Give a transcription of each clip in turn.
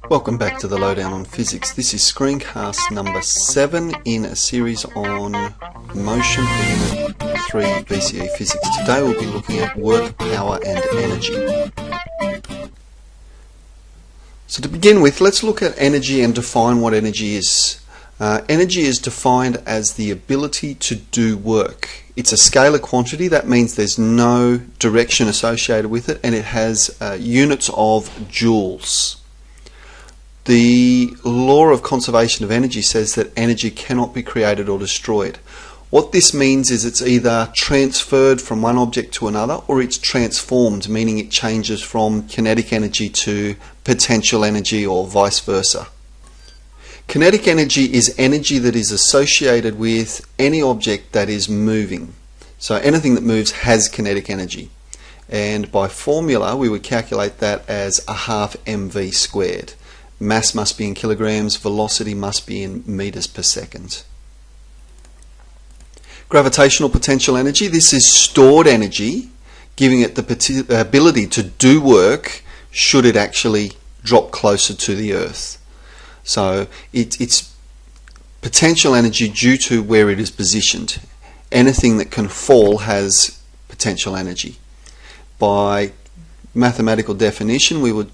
Welcome back to the Lowdown on Physics. This is screencast number 7 in a series on motion for Unit 3 BCE Physics. Today we'll be looking at work, power and energy. So to begin with, let's look at energy and define what energy is. Energy is defined as the ability to do work. It's a scalar quantity. That means there's no direction associated with it, and it has units of joules. The law of conservation of energy says that energy cannot be created or destroyed. What this means is it's either transferred from one object to another, or it's transformed, meaning it changes from kinetic energy to potential energy or vice versa. Kinetic energy is energy that is associated with any object that is moving. So anything that moves has kinetic energy. And by formula we would calculate that as a half mv squared. Mass must be in kilograms, velocity must be in meters per second. Gravitational potential energy, this is stored energy, giving it the ability to do work should it actually drop closer to the Earth. So it's potential energy due to where it is positioned. Anything that can fall has potential energy. By mathematical definition, we would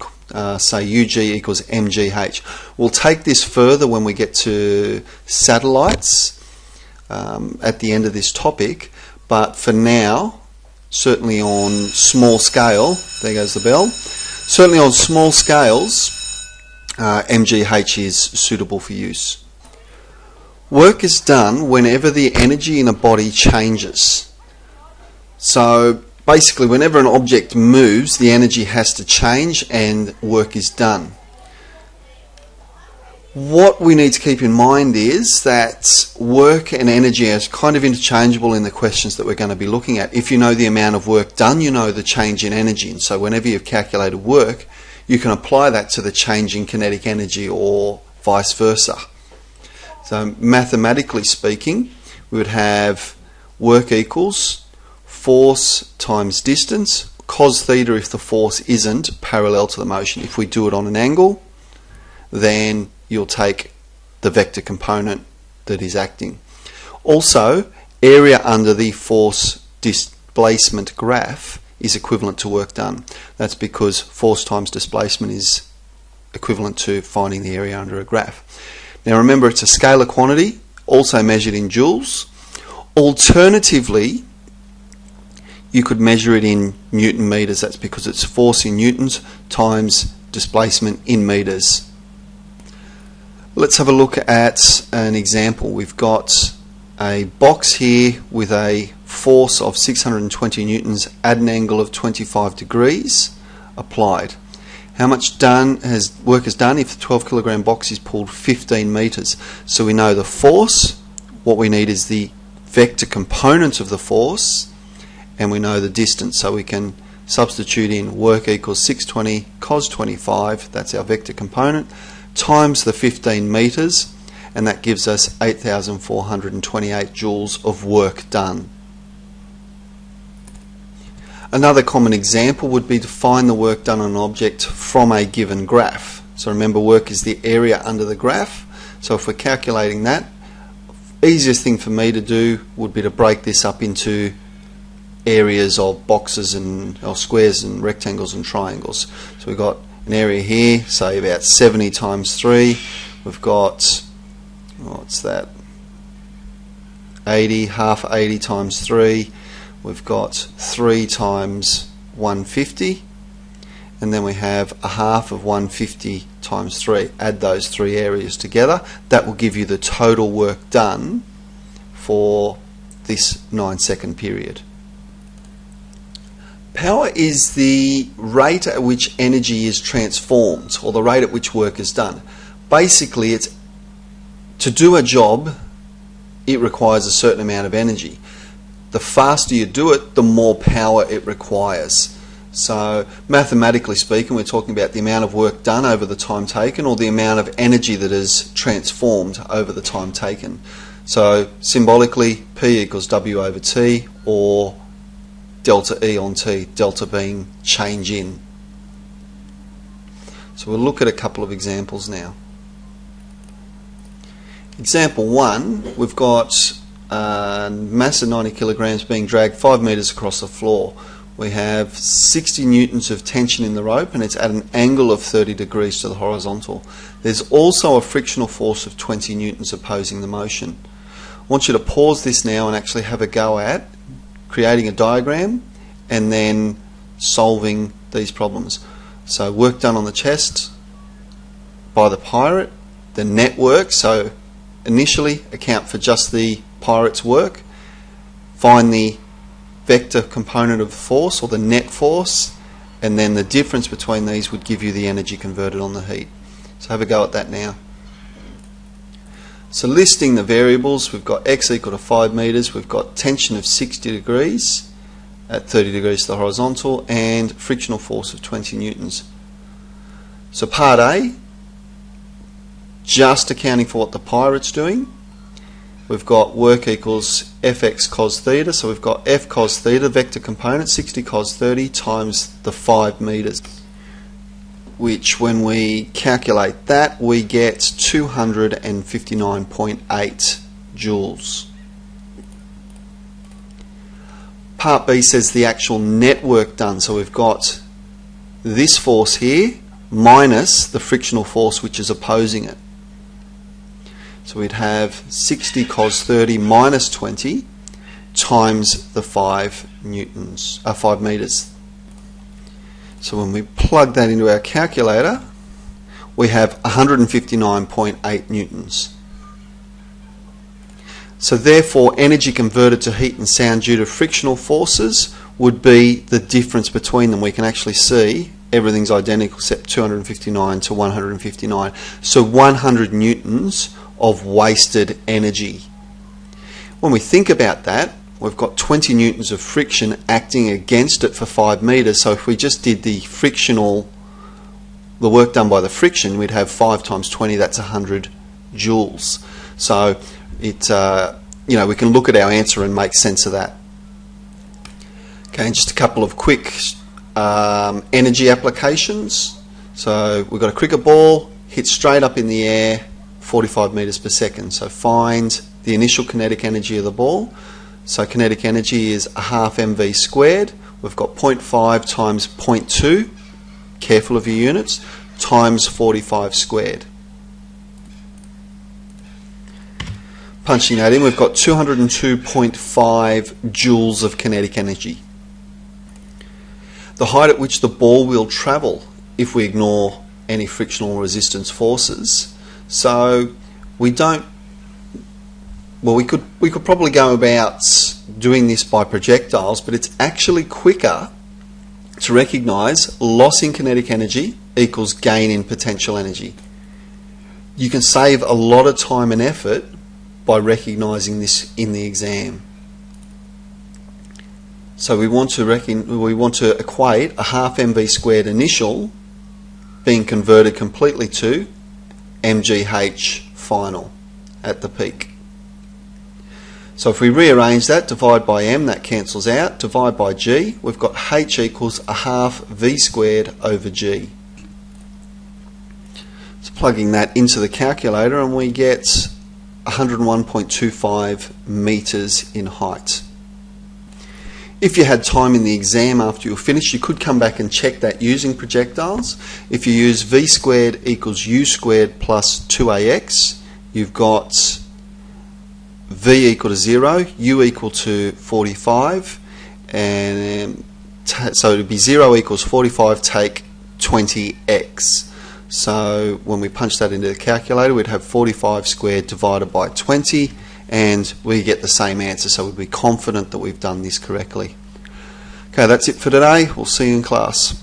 say UG equals mgh. We'll take this further when we get to satellites at the end of this topic, but for now, certainly on small scale, there goes the bell, certainly on small scales, mgh is suitable for use. Work is done whenever the energy in a body changes. So basically, whenever an object moves, the energy has to change and work is done. What we need to keep in mind is that work and energy are kind of interchangeable in the questions that we're going to be looking at. If you know the amount of work done, you know the change in energy. And so whenever you've calculated work, you can apply that to the change in kinetic energy or vice versa. So mathematically speaking, we would have work equals force times distance, cos theta if the force isn't parallel to the motion. If we do it on an angle, then you'll take the vector component that is acting. Also, area under the force displacement graph is equivalent to work done. That's because force times displacement is equivalent to finding the area under a graph. Now remember, it's a scalar quantity, also measured in joules. Alternatively, you could measure it in Newton meters. That's because it's force in newtons times displacement in meters. Let's have a look at an example. We've got a box here with a force of 620 newtons at an angle of 25 degrees applied. How much work is done if the 12 kilogram box is pulled 15 meters? So we know the force. What we need is the vector component of the force, and we know the distance, so we can substitute in work equals 620 cos 25, that's our vector component, times the 15 meters, and that gives us 8,428 joules of work done. Another common example would be to find the work done on an object from a given graph. So remember, work is the area under the graph. So if we're calculating that, easiest thing for me to do would be to break this up into areas of boxes and squares and rectangles and triangles. So we've got an area here, say about 70 times 3. We've got, what's that, 80, half 80 times 3. We've got 3 times 150, and then we have a half of 150 times 3. Add those three areas together. That will give you the total work done for this 9-second period. Power is the rate at which energy is transformed, or the rate at which work is done. Basically, it's to do a job, it requires a certain amount of energy. The faster you do it, the more power it requires. So mathematically speaking, we're talking about the amount of work done over the time taken, or the amount of energy that is transformed over the time taken. So symbolically, P equals W over T, or delta E on T, delta being change in. So we'll look at a couple of examples now. Example 1, we've got a mass of 90 kilograms being dragged 5 meters across the floor. We have 60 newtons of tension in the rope, and it's at an angle of 30 degrees to the horizontal. There's also a frictional force of 20 newtons opposing the motion. I want you to pause this now and actually have a go at creating a diagram and then solving these problems. So work done on the chest by the pirate, the net work, so initially account for just the pirate's work, find the vector component of the force or the net force, and then the difference between these would give you the energy converted on the heat. So have a go at that now. So listing the variables, we've got x equal to 5 meters, we've got tension of 60 degrees at 30 degrees to the horizontal, and frictional force of 20 newtons. So part A, just accounting for what the pirate's doing, we've got work equals fx cos theta, so we've got f cos theta, vector component, 60 cos 30 times the 5 meters, which when we calculate that we get 259.8 joules. Part B says the actual net work done, so we've got this force here minus the frictional force which is opposing it. So we'd have 60 cos 30 minus 20 times the 5 meters. So when we plug that into our calculator, we have 159.8 newtons. So therefore, energy converted to heat and sound due to frictional forces would be the difference between them. We can actually see everything's identical except 259 to 159. So 100 newtons of wasted energy. When we think about that, we've got 20 newtons of friction acting against it for 5 meters. So if we just did the work done by the friction, we'd have 5 times 20, that's 100 joules. So it, we can look at our answer and make sense of that. Okay, and just a couple of quick energy applications. So we've got a cricket ball, hit straight up in the air, 45 meters per second. So find the initial kinetic energy of the ball. So kinetic energy is a half mv squared. We've got 0.5 times 0.2, careful of your units, times 45 squared. Punching that in, we've got 202.5 joules of kinetic energy. The height at which the ball will travel if we ignore any frictional resistance forces. So we could probably go about doing this by projectiles, but it's actually quicker to recognise loss in kinetic energy equals gain in potential energy. You can save a lot of time and effort by recognising this in the exam. So we want to equate a half mv squared initial being converted completely to mgh final at the peak. So if we rearrange that, divide by m, that cancels out, divide by g, we've got h equals a half v squared over g. So plugging that into the calculator and we get 101.25 meters in height. If you had time in the exam after you're finished, you could come back and check that using projectiles. If you use v squared equals u squared plus 2ax, you've got v equal to 0, u equal to 45, and so it would be 0 equals 45, take 20x. So when we punch that into the calculator, we'd have 45 squared divided by 20, and we get the same answer, so we'd be confident that we've done this correctly. Okay, that's it for today. We'll see you in class.